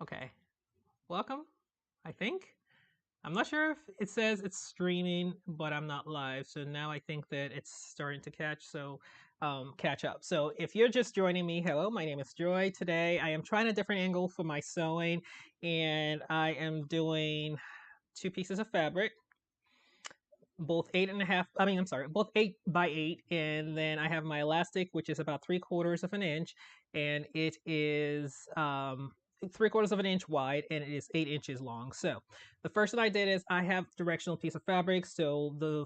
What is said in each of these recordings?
Okay. Welcome, I think. I'm not sure if it says it's streaming, but I'm not live. So now I think that it's starting to catch up. So if you're just joining me, hello, my name is Joy. Today I am trying a different angle for my sewing, and I am doing two pieces of fabric, both 8.5, I'm sorry, both 8 by 8. And then I have my elastic, which is about 3/4 of an inch, and it is 3/4 of an inch wide, and it is 8 inches long. So the first thing I did is I have directional piece of fabric. So the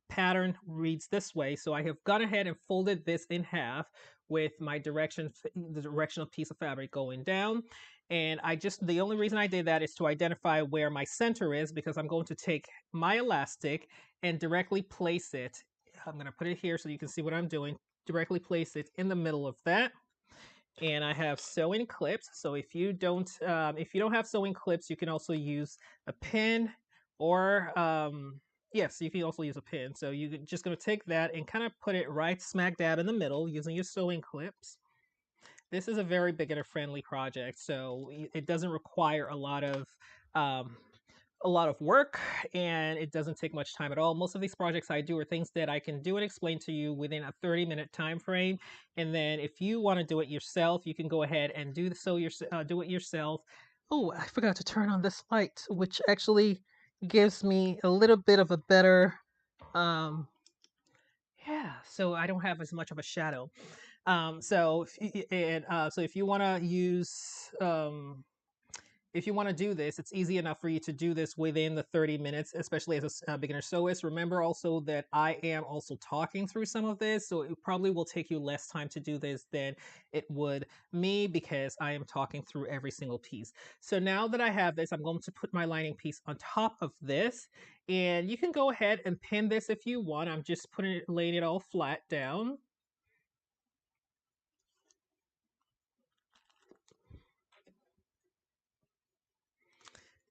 pattern reads this way. So I have gone ahead and folded this in half with the directional piece of fabric going down. And the only reason I did that is to identify where my center is, because I'm going to take my elastic and directly place it. I'm going to put it here so you can see what I'm doing. Directly place it in the middle of that. And I have sewing clips. So if you don't have sewing clips, you can also use a pin, or yes, you can also use a pin. So you're just going to take that and kind of put it right smack dab in the middle using your sewing clips. This is a very beginner friendly project, so it doesn't require um, a lot of work, and it doesn't take much time at all. Most of these projects I do are things that I can do and explain to you within a 30-minute time frame. And then if you want to do it yourself, you can go ahead and do it yourself. Oh, I forgot to turn on this light, which actually gives me a little bit of a better um, yeah, so I don't have as much of a shadow. So if you want to if you want to do this, it's easy enough for you to do this within the 30 minutes, especially as a beginner sewist. Remember also that I am also talking through some of this, so it probably will take you less time to do this than it would me, because I am talking through every single piece. So now that I have this, I'm going to put my lining piece on top of this, and you can go ahead and pin this if you want. I'm just laying it all flat down.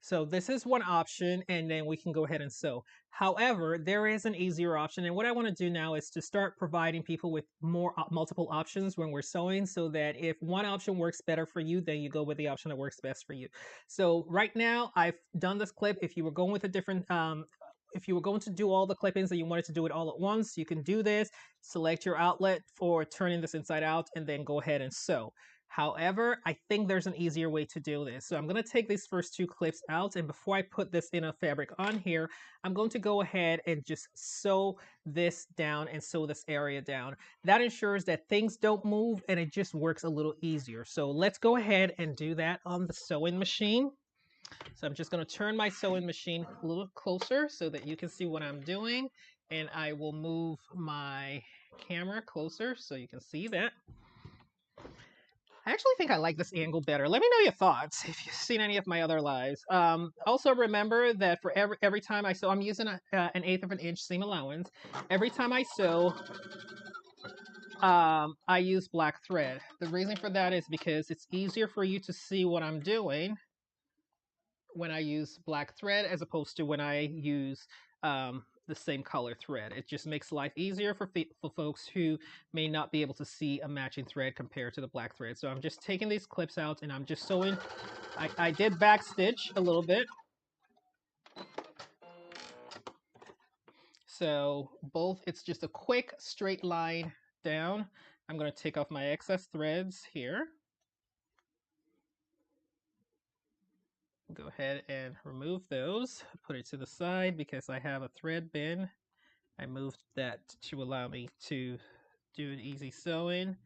So this is one option, and then we can go ahead and sew. However, there is an easier option, and what I want to do now is to start providing people with multiple options when we're sewing, so that if one option works better for you, then you go with the option that works best for you. So right now, I've done this clip. If you were going with a different if you were going to do all the clippings and you wanted to do it all at once, you can do this. Select your outlet for turning this inside out, and then go ahead and sew. However, I think there's an easier way to do this. So I'm going to take these first two clips out, and before I put this in a fabric on here, I'm going to go ahead and just sew this down and sew this area down. That ensures that things don't move, and it just works a little easier. So let's go ahead and do that on the sewing machine. So I'm just going to turn my sewing machine a little closer so that you can see what I'm doing, and I will move my camera closer so you can see that. I actually think I like this angle better. Let me know your thoughts if you've seen any of my other lives. Also remember that for every time I sew, I'm using an 1/8 of an inch seam allowance. Every time I sew, I use black thread. The reason for that is because it's easier for you to see what I'm doing when I use black thread, as opposed to when I use the same color thread. It just makes life easier for folks who may not be able to see a matching thread compared to the black thread. So I'm just taking these clips out, and I'm just sewing. I did back stitch a little bit. So it's just a quick straight line down. I'm going to take off my excess threads here. Go ahead and remove those, put it to the side because I have a thread bin. I moved that to allow me to do an easy sewing.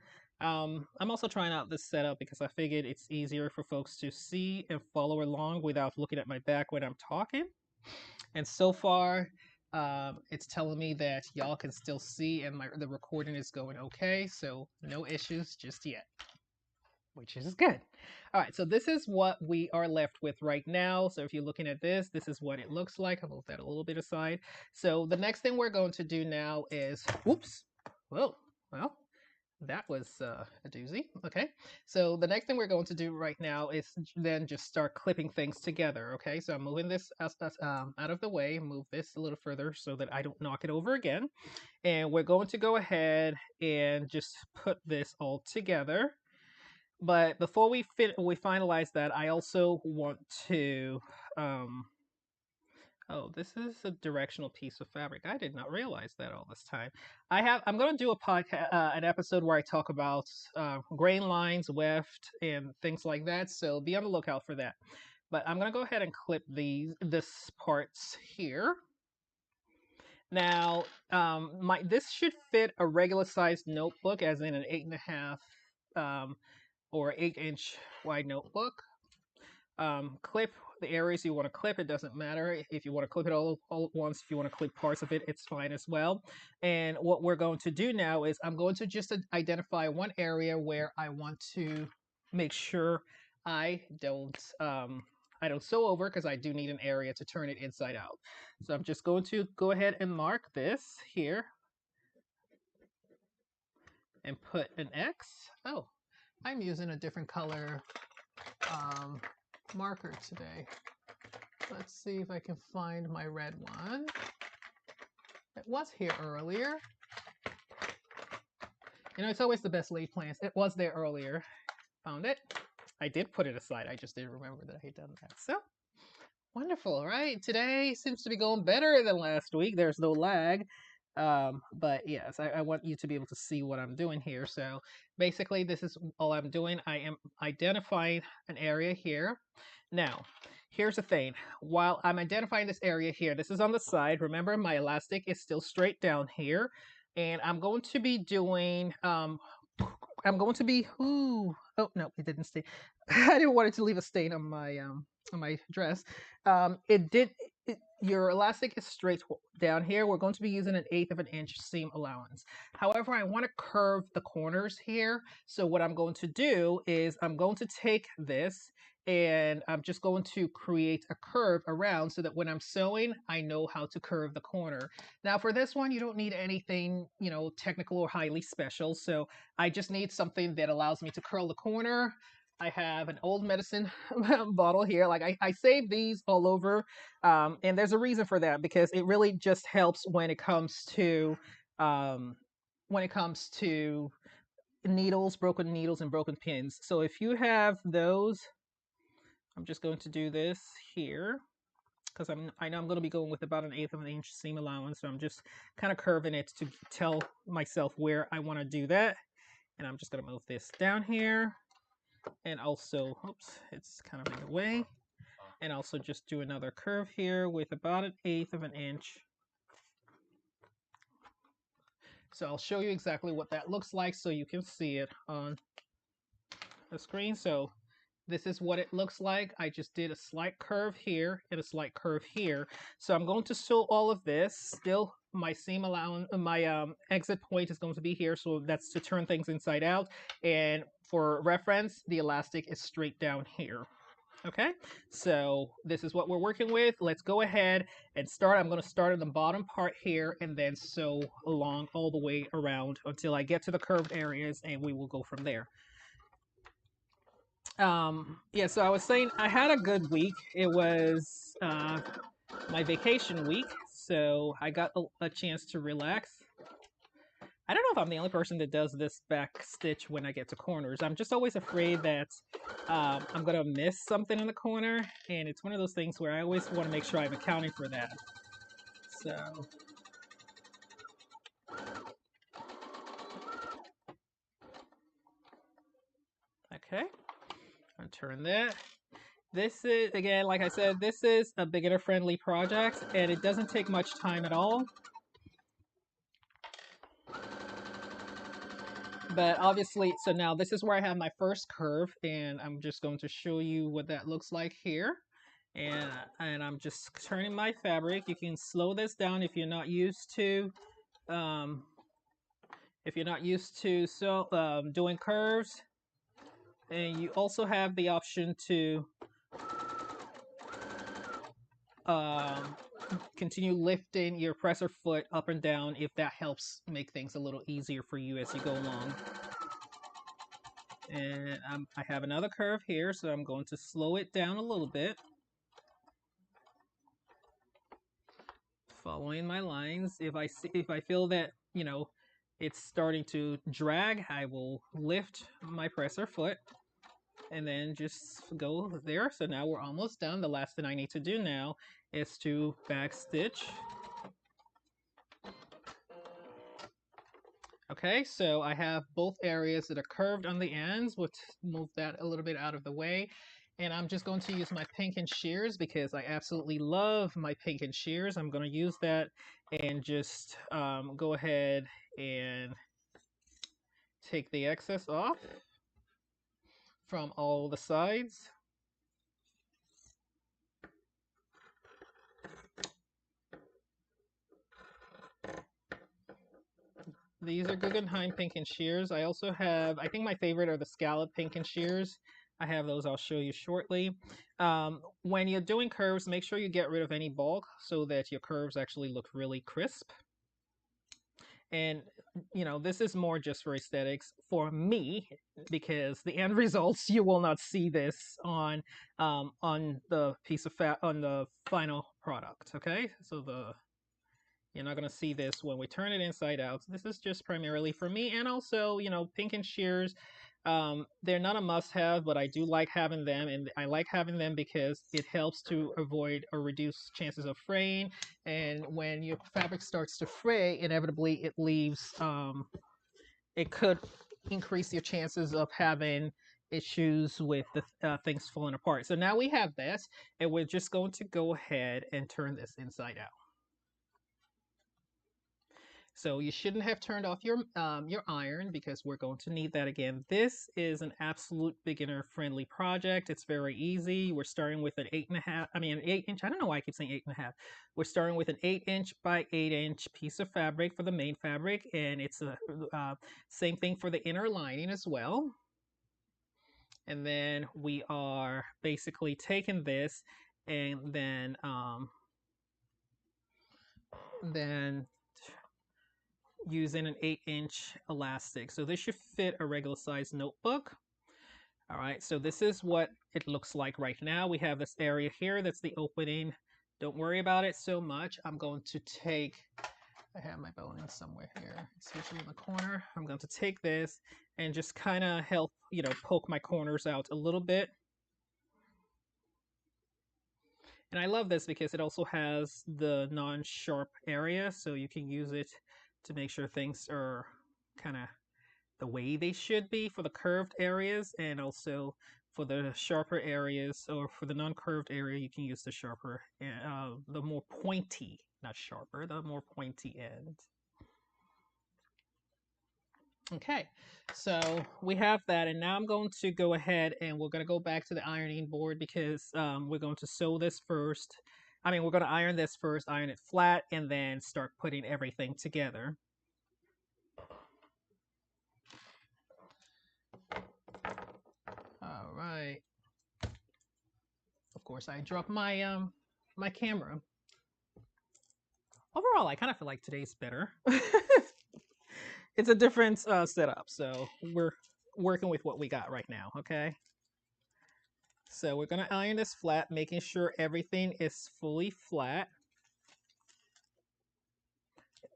I'm also trying out this setup because I figured it's easier for folks to see and follow along without looking at my back when I'm talking. And so far, it's telling me that y'all can still see, and the recording is going okay, so no issues just yet, which is good. All right, so this is what we are left with right now. So if you're looking at this, this is what it looks like. I'll move that a little bit aside. So the next thing we're going to do now is, whoops, whoa, well, that was a doozy. Okay, so the next thing we're going to do right now is then just start clipping things together. Okay, so I'm moving this out of the way, move this a little further so that I don't knock it over again. And we're going to go ahead and just put this all together. But before we finalize that, I also want to oh, this is a directional piece of fabric. I did not realize that all this time. I'm going to do a podcast, an episode where I talk about grain lines, weft, and things like that. So be on the lookout for that. But I'm going to go ahead and clip this parts here. Now, this should fit a regular sized notebook, as in an 8.5 or 8-inch wide notebook. Clip the areas you want to clip. It doesn't matter if you want to clip it all at once. If you want to clip parts of it, it's fine as well. And what we're going to do now is I'm going to just identify one area where I want to make sure I don't sew over, because I do need an area to turn it inside out. So I'm just going to go ahead and mark this here and put an X. Oh, I'm using a different color marker today. Let's see if I can find my red one. It was here earlier. You know, it's always the best laid plans. It was there earlier. Found it. I did put it aside. I just didn't remember that I had done that. So, wonderful, right? Today seems to be going better than last week. There's no lag. But yes, I want you to be able to see what I'm doing here. So basically, this is all I'm doing. I am identifying an area here. Now, here's the thing. While I'm identifying this area here, this is on the side. Remember, my elastic is still straight down here. And I'm going to be doing, oh no, it didn't stay. I didn't want it to leave a stain on my dress. Your elastic is straight down here. We're going to be using 1/8 of an inch seam allowance. However, I want to curve the corners here. So what I'm going to do is I'm going to take this and I'm just going to create a curve around so that when I'm sewing, I know how to curve the corner. Now for this one, you don't need anything, you know, technical or highly special. So I just need something that allows me to curl the corner. I have an old medicine bottle here. Like I save these all over. And there's a reason for that, because it really just helps when it comes to um, needles, broken needles and broken pins. So if you have those, I'm just going to do this here because I know I'm going to be going with about 1/8 of an inch seam allowance. So I'm just kind of curving it to tell myself where I want to do that. And I'm just going to move this down here. And also, oops, it's kind of in the way. And also just do another curve here with about 1/8 of an inch. So I'll show you exactly what that looks like so you can see it on the screen. So this is what it looks like. I just did a slight curve here and a slight curve here. So I'm going to sew all of this. Still, my seam allowance, my exit point is going to be here. So that's to turn things inside out. And for reference, the elastic is straight down here. Okay, so this is what we're working with. Let's go ahead and start. I'm going to start at the bottom part here and then sew along all the way around until I get to the curved areas, and we will go from there. Yeah, so I was saying I had a good week. It was my vacation week, so I got a chance to relax. I don't know if I'm the only person that does this back stitch when I get to corners. I'm just always afraid that I'm going to miss something in the corner, and it's one of those things where I always want to make sure I'm accounting for that. So, okay, I'll turn that. This is, again, like I said, this is a beginner-friendly project, and it doesn't take much time at all. But obviously, so now this is where I have my first curve, and I'm just going to show you what that looks like here. And I'm just turning my fabric. You can slow this down if you're not used to doing curves. And you also have the option to continue lifting your presser foot up and down if that helps make things a little easier for you as you go along. And I have another curve here, so I'm going to slow it down a little bit. Following my lines. If I feel that, you know, it's starting to drag, I will lift my presser foot. and then just go there. So now we're almost done. The last thing I need to do now is to back stitch. Okay, so I have both areas that are curved on the ends. We'll move that a little bit out of the way. And I'm just going to use my Pinkin shears because I absolutely love my Pinkin shears. I'm going to use that and just go ahead and take the excess off from all the sides. These are Guggenheim Pinkin shears. I also have, I think my favorite are the scallop Pinkin shears. I have those, I'll show you shortly. When you're doing curves, make sure you get rid of any bulk so that your curves actually look really crisp. And you know, this is more just for aesthetics for me, because the end results, you will not see this on the piece of fat on the final product. Okay, so you're not going to see this when we turn it inside out. So this is just primarily for me. And also, you know, Pinkin shears, they're not a must-have, but I do like having them. And I like having them because it helps to avoid or reduce chances of fraying. And when your fabric starts to fray, inevitably it leaves, it could increase your chances of having issues with the things falling apart. So now we have this, and we're just going to go ahead and turn this inside out. So you shouldn't have turned off your iron because we're going to need that again. This is an absolute beginner friendly project. It's very easy. We're starting with an 8.5, an 8-inch. I don't know why I keep saying 8.5. We're starting with an 8-inch by 8-inch piece of fabric for the main fabric, and it's a same thing for the inner lining as well. And then we are basically taking this and then using an 8-inch elastic. So this should fit a regular size notebook. All right, so this is what it looks like right now. We have this area here, that's the opening. Don't worry about it so much. I'm going to take, I have my boning somewhere here. It's usually in the corner. I'm going to take this and just kind of help, you know, poke my corners out a little bit. And I love this because it also has the non-sharp area, so you can use it to make sure things are kind of the way they should be for the curved areas, and also for the sharper areas, or for the non-curved area, you can use the sharper, the more pointy, not sharper, the more pointy end. Okay, so we have that, and now I'm going to go ahead and we're going to go back to the ironing board because we're going to sew this first. We're going to iron this first, iron it flat, and then start putting everything together. All right. Of course, I dropped my my camera. Overall, I kind of feel like today's better. It's a different setup, so we're working with what we got right now, okay? So we're gonna iron this flat, making sure everything is fully flat.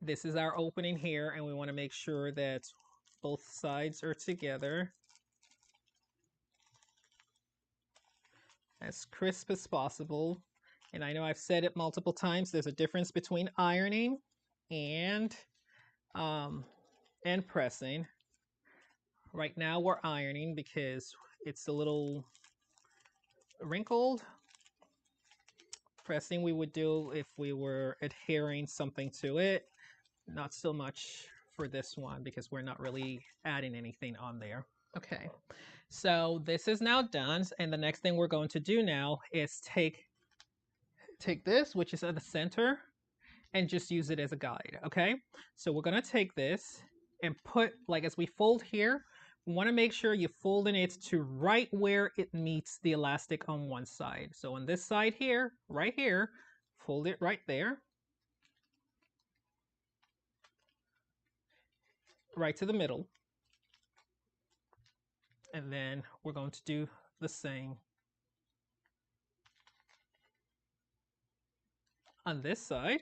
This is our opening here, and we want to make sure that both sides are together as crisp as possible. And I know I've said it multiple times, there's a difference between ironing and pressing. Right now we're ironing because it's a little wrinkled. Pressing we would do if we were adhering something to it. Not so much for this one because we're not really adding anything on there. Okay, so this is now done, and the next thing we're going to do now is take this, which is at the center, and just use it as a guide. Okay, so we're going to take this and put, like, as we fold here, we want to make sure you're folding it to right where it meets the elastic on one side. So on this side here, right here, fold it right there, right to the middle. And then we're going to do the same on this side.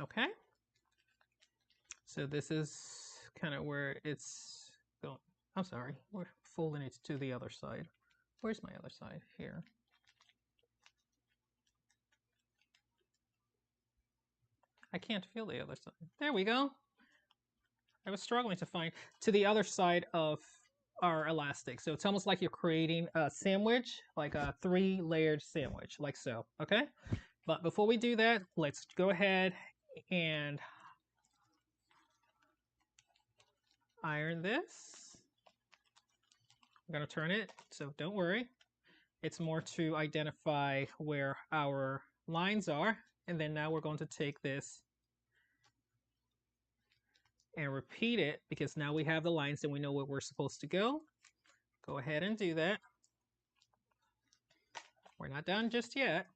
Okay. So this is kind of where it's going. I'm sorry, we're folding it to the other side. Where's my other side? Here. I can't feel the other side. There we go. I was struggling to find to the other side of our elastic. So it's almost like you're creating a sandwich, like a 3-layered sandwich, like so, okay? But before we do that, let's go ahead and iron this. I'm gonna turn it, so don't worry. It's more to identify where our lines are. And then now we're going to take this and repeat it because now we have the lines and we know where we're supposed to go. Go ahead and do that. We're not done just yet.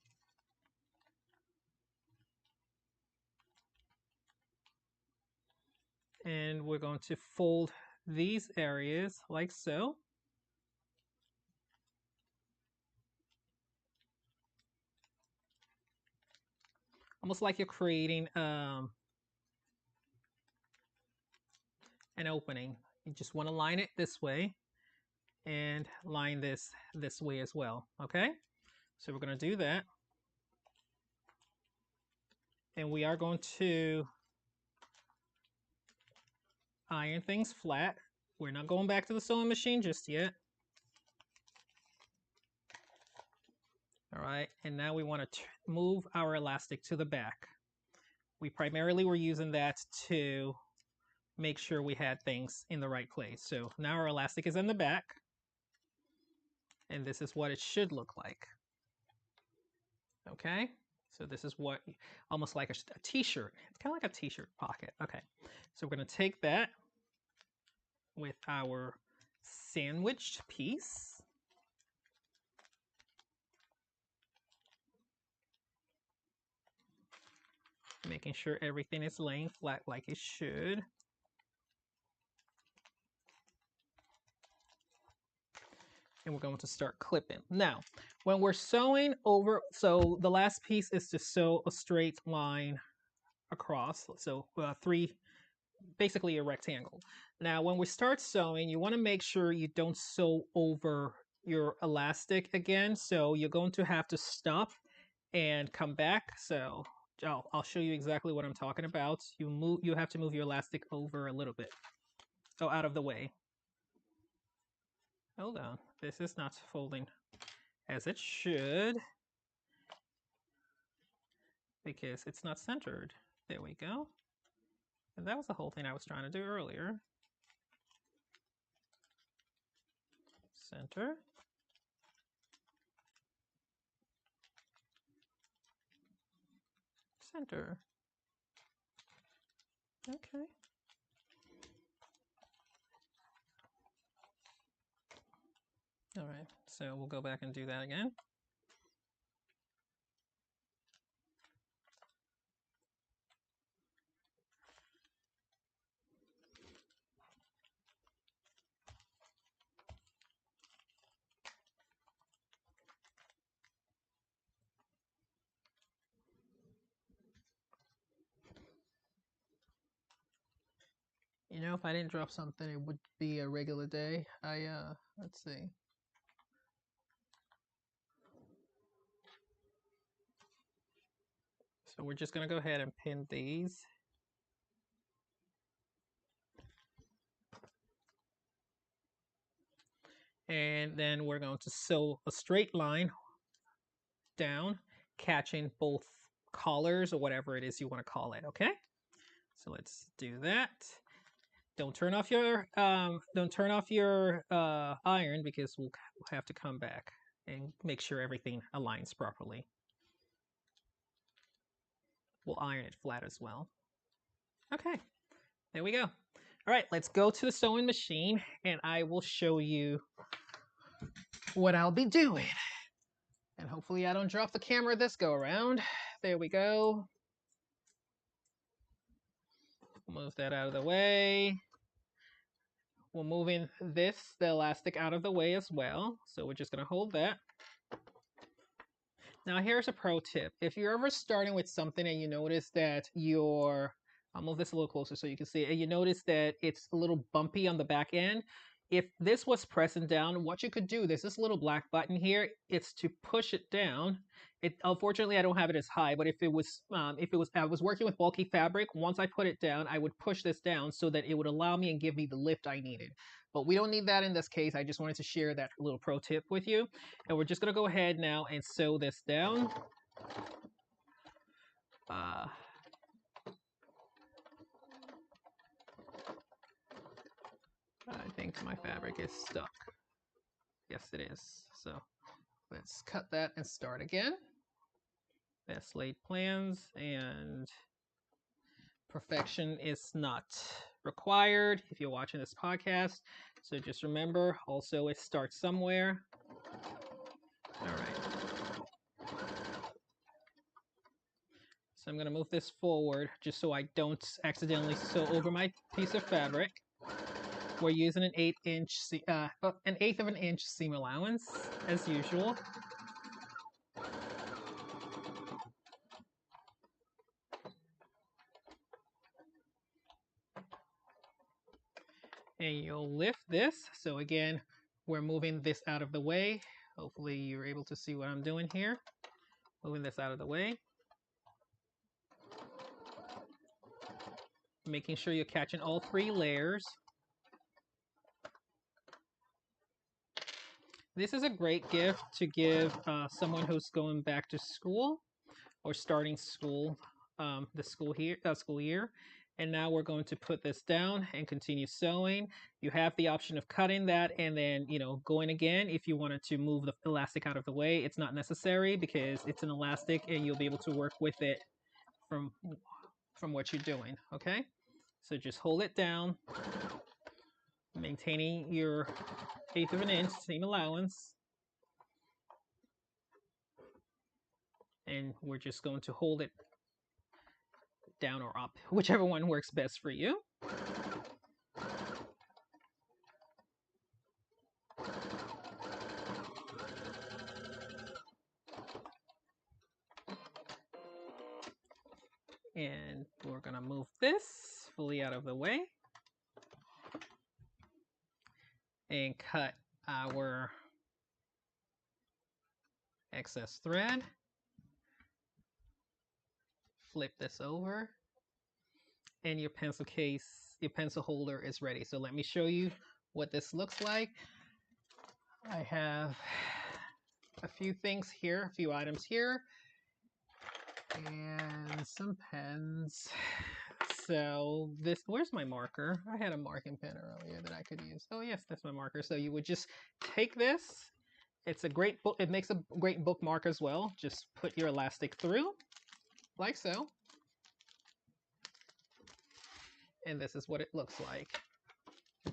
And we're going to fold these areas like so. Almost like you're creating an opening. You just want to line it this way and line this way as well, okay? So we're going to do that. And we are going to iron things flat. We're not going back to the sewing machine just yet. All right, and now we want to move our elastic to the back. We primarily were using that to make sure we had things in the right place. So now our elastic is in the back, and this is what it should look like. Okay, so this is what, almost like a t-shirt. It's kind of like a t-shirt pocket. Okay, so we're going to take that with our sandwiched piece. Making sure everything is laying flat like it should. And we're going to start clipping. Now, when we're sewing over, so the last piece is to sew a straight line across, so basically a rectangle. Now, when we start sewing, you want to make sure you don't sew over your elastic again, so you're going to have to stop and come back. So I'll show you exactly what I'm talking about. You have to move your elastic over a little bit, so out of the way. Hold on, this is not folding as it should because it's not centered. There we go. And that was the whole thing I was trying to do earlier. Center. Center. Okay. All right, so we'll go back and do that again. You know, if I didn't drop something, it would be a regular day. Let's see. So we're just gonna go ahead and pin these. And then we're going to sew a straight line down, catching both collars or whatever it is you want to call it, okay? So let's do that. Don't turn off your iron because we'll have to come back and make sure everything aligns properly. We'll iron it flat as well. Okay, there we go. All right, let's go to the sewing machine and I will show you what I'll be doing. And hopefully I don't drop the camera this go around. There we go. Move that out of the way. We're moving the elastic out of the way as well. So we're just gonna hold that. Now, here's a pro tip. If you're ever starting with something and you notice that I'll move this a little closer so you can see it, and you notice that it's a little bumpy on the back end, if this was pressing down, what you could do, there's this little black button here, it's to push it down. Unfortunately, I don't have it as high, but I was working with bulky fabric, once I put it down, I would push this down so that it would allow me and give me the lift I needed. But we don't need that in this case. I just wanted to share that little pro tip with you. And we're just going to go ahead now and sew this down. I think my fabric is stuck. Yes, it is. So let's cut that and start again. Best laid plans, and perfection is not required if you're watching this podcast. So just remember, also it starts somewhere. All right. So I'm going to move this forward just so I don't accidentally sew over my piece of fabric. We're using an 1/8 of an inch seam allowance as usual. And you'll lift this. So again, we're moving this out of the way. Hopefully you're able to see what I'm doing here. Moving this out of the way. Making sure you're catching all 3 layers. This is a great gift to give someone who's going back to school or starting school, the school year. And now we're going to put this down and continue sewing. You have the option of cutting that and then, going again. If you wanted to move the elastic out of the way, it's not necessary because it's an elastic and you'll be able to work with it from what you're doing, okay? So just hold it down, maintaining your 1/8 of an inch seam allowance. And we're just going to hold it down or up, whichever one works best for you. And we're going to move this fully out of the way and cut our excess thread. Flip this over and your pencil holder is ready. So let me show you what this looks like. I have a few things here, a few items here, and some pens. So where's my marker? I had a marking pen earlier that I could use. Oh yes, that's my marker. So you would just take this. It's a great book. It makes a great bookmark as well. Just put your elastic through, like so. And this is what it looks like.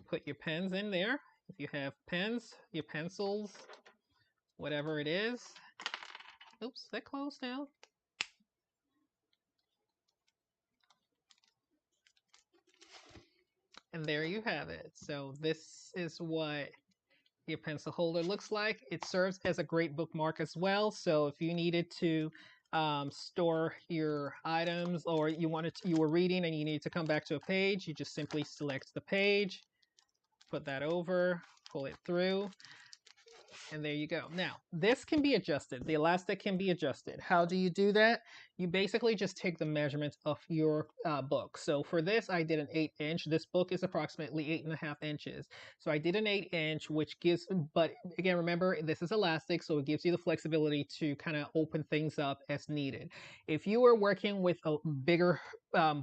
Put your pens in there. If you have pens, your pencils, whatever it is. Oops, that closed down. And there you have it. So this is what your pencil holder looks like. It serves as a great bookmark as well. So if you needed to store your items, or you were reading and you need to come back to a page, you just simply select the page, put that over, pull it through, and there you go. Now, this can be adjusted. The elastic can be adjusted. How do you do that? You basically just take the measurements of your book. So for this, I did an 8-inch. This book is approximately 8.5 inches. So I did an 8-inch, which gives, but again, remember, this is elastic, so it gives you the flexibility to kind of open things up as needed. If you were working with a bigger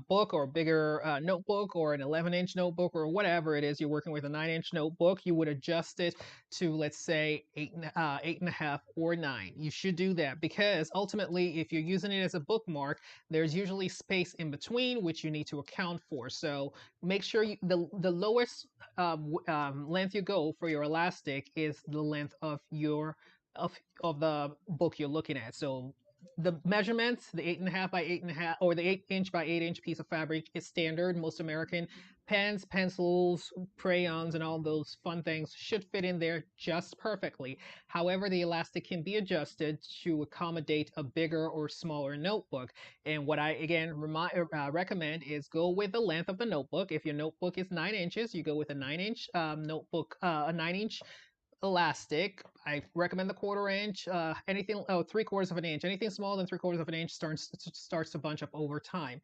book or bigger notebook, or an 11-inch notebook, or whatever it is, you're working with a 9-inch notebook, you would adjust it to, let's say, 8.5 or 9. You should do that because ultimately, if you're using it as a bookmark, there's usually space in between which you need to account for. So make sure the lowest length you go for your elastic is the length of of the book you're looking at. So the measurements, the 8.5 by 8.5, or the 8-inch by 8-inch piece of fabric is standard. Most American pens, pencils, crayons, and all those fun things should fit in there just perfectly. However, the elastic can be adjusted to accommodate a bigger or smaller notebook. And what I again recommend is go with the length of the notebook. If your notebook is 9 inches, you go with a 9 inch notebook, a 9 inch elastic. I recommend the quarter inch. Anything, oh, 3/4 of an inch. Anything smaller than 3/4 of an inch starts to bunch up over time.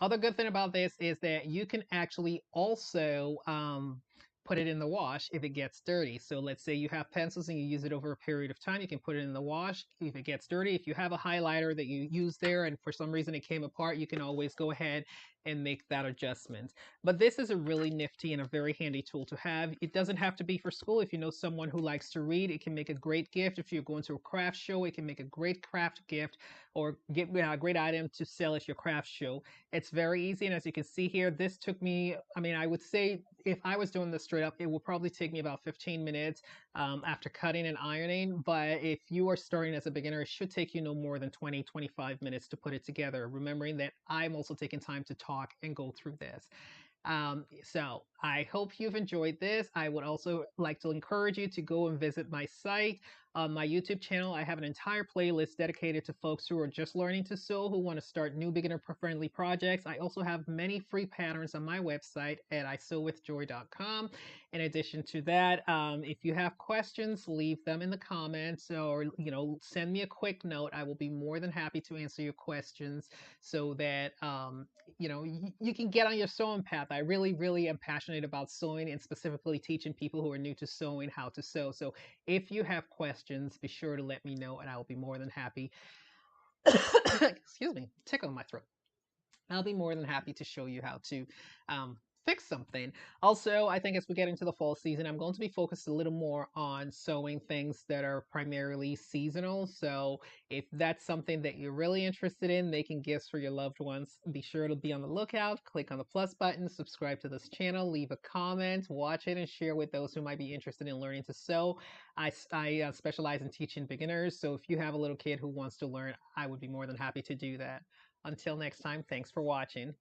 Other good thing about this is that you can actually also put it in the wash if it gets dirty. So let's say you have pencils and you use it over a period of time, you can put it in the wash if it gets dirty. If you have a highlighter that you use there and for some reason it came apart, you can always go ahead and make that adjustment. But this is a really nifty and a very handy tool to have. It doesn't have to be for school. If you know someone who likes to read, it can make a great gift. If you're going to a craft show, it can make a great craft gift or get a great item to sell at your craft show. It's very easy, and as you can see here, this took me, I mean, I would say if I was doing this straight up, it will probably take me about 15 minutes after cutting and ironing. But if you are starting as a beginner, it should take you no more than 20, 25 minutes to put it together. Remembering that I'm also taking time to talk and go through this. So I hope you've enjoyed this. I would also like to encourage you to go and visit my site. On my YouTube channel, I have an entire playlist dedicated to folks who are just learning to sew, who want to start new beginner-friendly projects. I also have many free patterns on my website at isewithjoy.com. In addition to that, if you have questions, leave them in the comments or send me a quick note. I will be more than happy to answer your questions so that you can get on your sewing path. I really, really am passionate about sewing and specifically teaching people who are new to sewing how to sew. So if you have questions, be sure to let me know and I will be more than happy. Excuse me, tickle in my throat. I'll be more than happy to show you how to fix something. Also, I think as we get into the fall season, I'm going to be focused a little more on sewing things that are primarily seasonal. So if that's something that you're really interested in, making gifts for your loved ones, be sure to be on the lookout. Click on the plus button, subscribe to this channel, leave a comment, watch it, and share with those who might be interested in learning to sew. I specialize in teaching beginners. So if you have a little kid who wants to learn, I would be more than happy to do that. Until next time, thanks for watching.